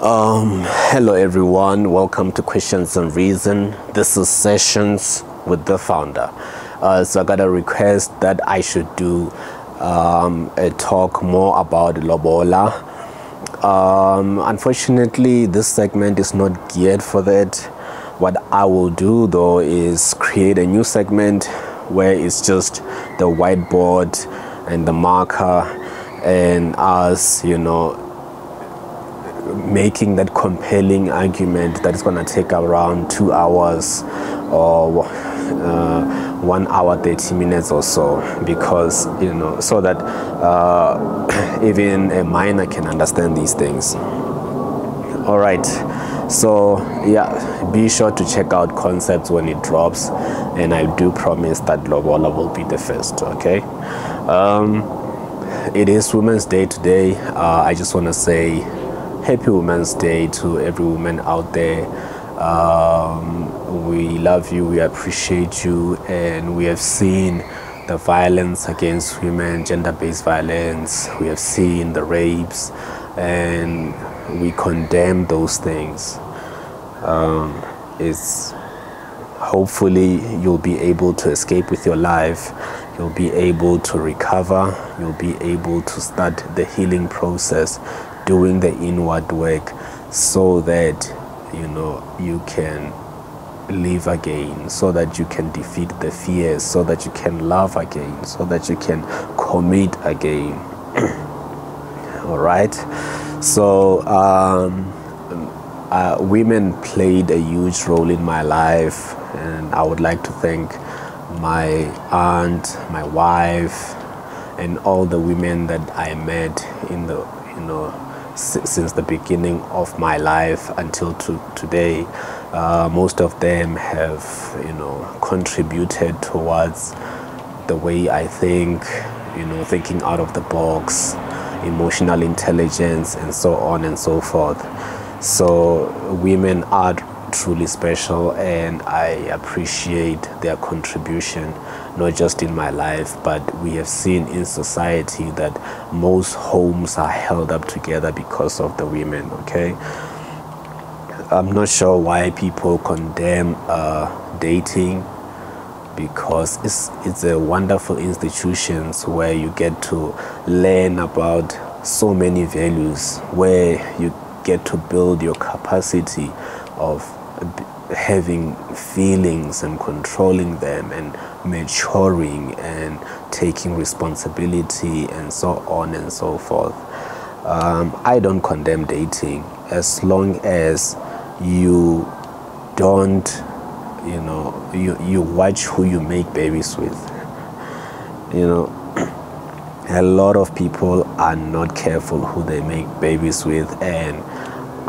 Hello everyone, welcome to Questions and Reason. This is Sessions with the founder. So I got a request that I should do a talk more about Lobola. Unfortunately, this segment is not geared for that. What I will do though is create a new segment where it's just the whiteboard and the marker and us, making that compelling argument that is going to take around 2 hours or 1 hour 30 minutes or so, because so that even a minor can understand these things. All right, so yeah, be sure to check out Concepts when it drops, and I do promise that Lobola will be the first. Okay, it is Women's Day today. I just want to say Happy Women's Day to every woman out there. We love you, we appreciate you, and we have seen the violence against women, gender-based violence. We have seen the rapes, and we condemn those things. Hopefully you'll be able to escape with your life. You'll be able to recover. You'll be able to start the healing process, doing the inward work, so that you can live again, so that you can defeat the fears, so that you can love again, so that you can commit again. All right, so women played a huge role in my life, and I would like to thank my aunt, my wife, and all the women that I met in the since the beginning of my life until today. Most of them have contributed towards the way I think, thinking out of the box, emotional intelligence, and so on and so forth. So women are truly special, and I appreciate their contribution, not just in my life, but we have seen in society that most homes are held up together because of the women. Okay, I'm not sure why people condemn dating, because it's a wonderful institution where you get to learn about so many values, where you get to build your capacity of having feelings and controlling them, and maturing and taking responsibility, and so on and so forth. I don't condemn dating, as long as you don't, you watch who you make babies with. A lot of people are not careful who they make babies with, and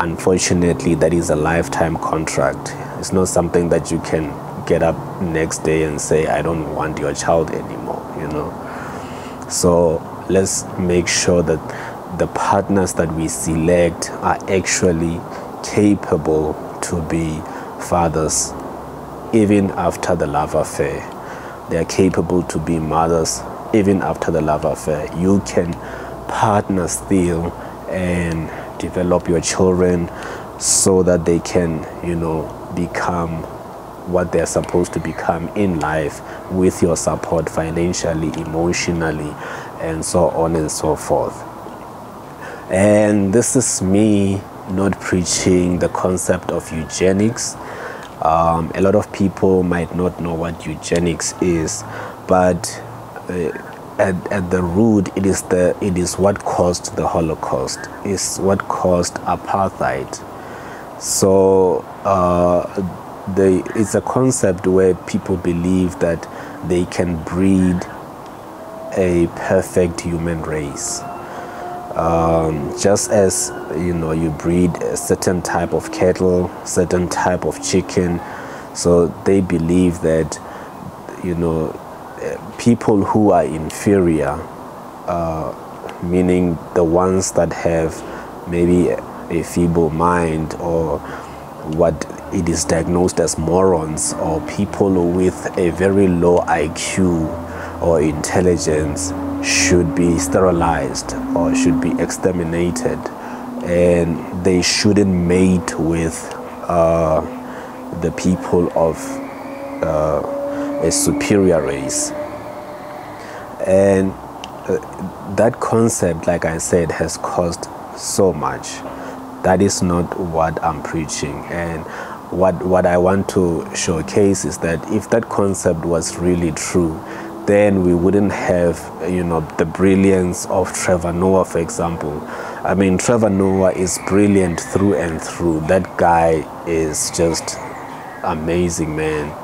unfortunately that is a lifetime contract. It's not something that you can get up next day and say, I don't want your child anymore. So let's make sure that the partners that we select are actually capable to be fathers even after the love affair. They are capable to be mothers even after the love affair. You can partner still and develop your children so that they can, become what they're supposed to become in life, with your support financially, emotionally, and so on and so forth. And this is me not preaching the concept of eugenics. A lot of people might not know what eugenics is, but at the root, it is what caused the Holocaust. It's what caused apartheid. So it's a concept where people believe that they can breed a perfect human race. Just as you breed a certain type of cattle, certain type of chicken, so they believe that people who are inferior, meaning the ones that have maybe a feeble mind, or what it is diagnosed as morons, or people with a very low IQ or intelligence, should be sterilized or should be exterminated and they shouldn't mate with the people of a superior race. And that concept, like I said, has caused so much. That is not what I'm preaching. And what I want to showcase is that if that concept was really true, then we wouldn't have, the brilliance of Trevor Noah, for example. I mean, Trevor Noah is brilliant through and through. That guy is just amazing, man.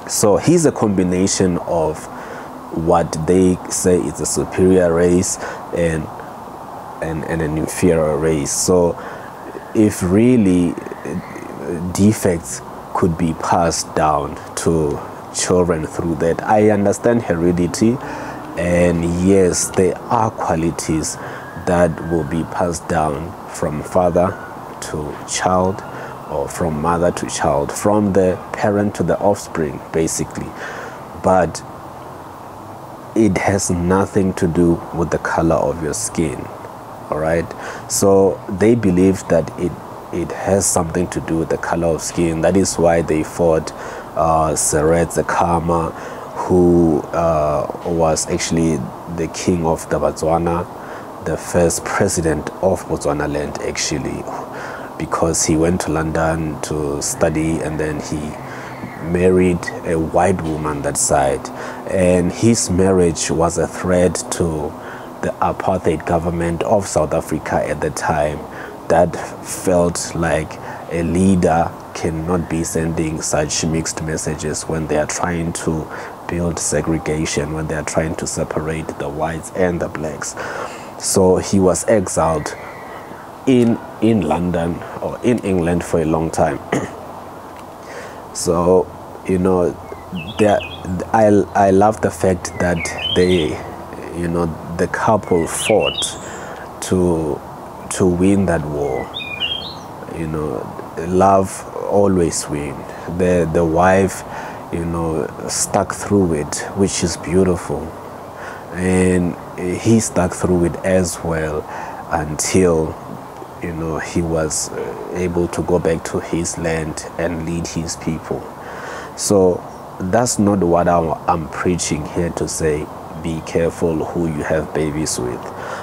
So he's a combination of what they say is a superior race and an inferior race. So if really defects could be passed down to children through that, I understand heredity, and yes, there are qualities that will be passed down from father to child, or from mother to child, from the parent to the offspring, basically. But it has nothing to do with the color of your skin. All right, so they believe that it has something to do with the color of skin. That is why they fought Seretse Khama, who was actually the king of the Botswana, the first president of Botswana land, actually, because he went to London to study, and then he married a white woman that side, and his marriage was a threat to the apartheid government of South Africa at the time, that felt like a leader cannot be sending such mixed messages when they are trying to build segregation, when they are trying to separate the whites and the blacks. So he was exiled in London, or in England, for a long time. So, I love the fact that they, the couple fought to win that war. Love always wins. The wife, stuck through it, which is beautiful, and he stuck through it as well until he was able to go back to his land and lead his people. So that's not what I'm preaching here to say. Be careful who you have babies with.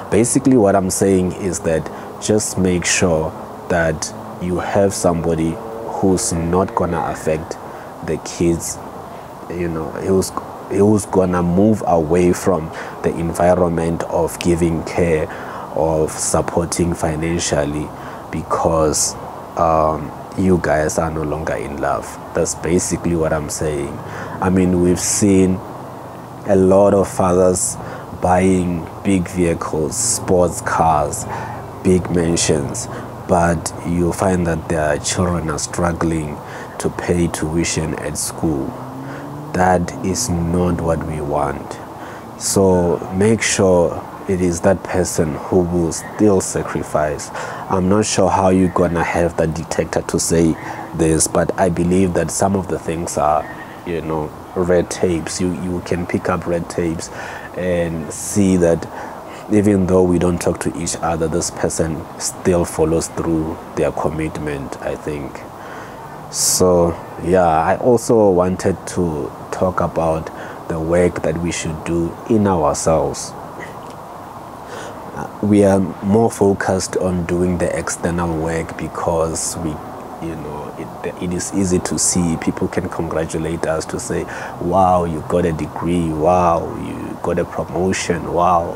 Basically, what I'm saying is that just make sure that you have somebody who's not gonna affect the kids, who's gonna move away from the environment of giving care, of supporting financially, because you guys are no longer in love. That's basically what I'm saying. I mean, we've seen a lot of fathers buying big vehicles, sports cars, big mansions, but you find that their children are struggling to pay tuition at school. That is not what we want. So make sure it is that person who will still sacrifice. I'm not sure how you're gonna have that detector to say this, but I believe that some of the things are, red tapes. You can pick up red tapes and see that even though we don't talk to each other, this person still follows through their commitment, I think. So yeah, I also wanted to talk about the work that we should do in ourselves. We are more focused on doing the external work because it is easy to see. People can congratulate us to say, wow, you got a degree, wow, you got a promotion, wow.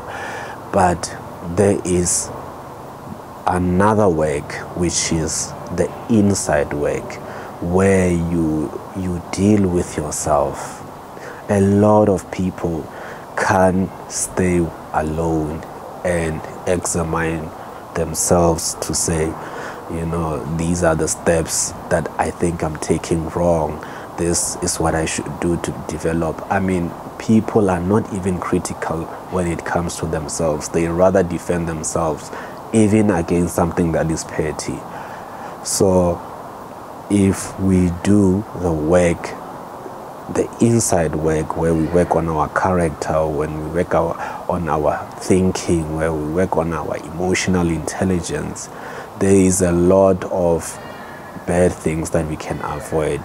But there is another work, which is the inside work, where you deal with yourself. A lot of people can't stay alone and examine themselves to say, these are the steps that I think I'm taking wrong. This is what I should do to develop. I mean, people are not even critical when it comes to themselves. They rather defend themselves even against something that is petty. So if we do the work, the inside work, where we work on our character, when we work on our thinking, where we work on our emotional intelligence, there is a lot of bad things that we can avoid.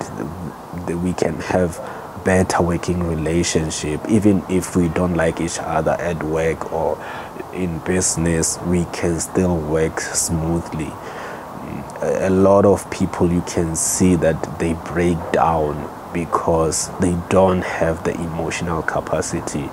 We can have better working relationship. Even if we don't like each other at work or in business, we can still work smoothly. A lot of people, you can see that they break down because they don't have the emotional capacity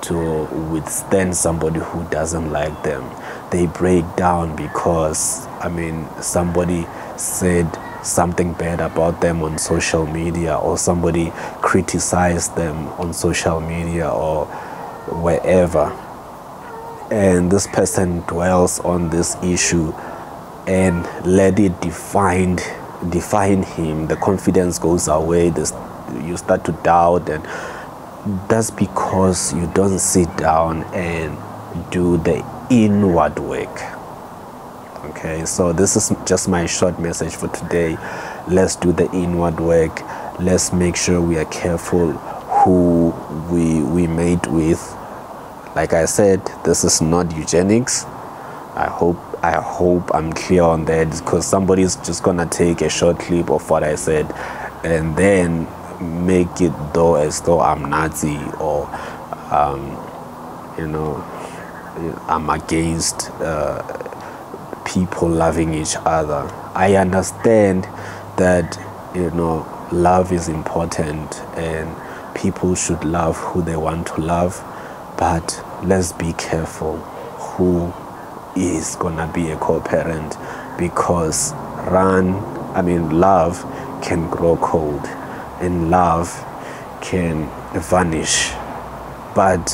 to withstand somebody who doesn't like them. They break down because, I mean, somebody said something bad about them on social media, or somebody criticized them on social media or wherever, and this person dwells on this issue and let it define him. The confidence goes away. You start to doubt, and that's because you don't sit down and do the inward work. Okay, so this is just my short message for today. Let's do the inward work. Let's make sure we are careful who we mate with. Like I said, this is not eugenics. I hope I'm clear on that, because somebody's just gonna take a short clip of what I said and then make it as though I'm Nazi, or I'm against people loving each other. I understand that love is important and people should love who they want to love, but let's be careful who is gonna be a co-parent, because love can grow cold and love can vanish. But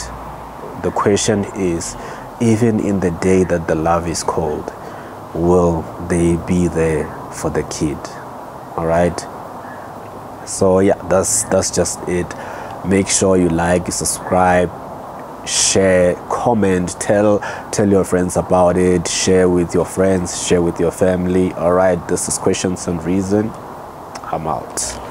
the question is, even in the day that the love is cold, will they be there for the kid? All right, so yeah, that's just it. Make sure you like, subscribe, share, comment, tell your friends about it, share with your friends, share with your family. All right, this is Questions and Reason. I'm out.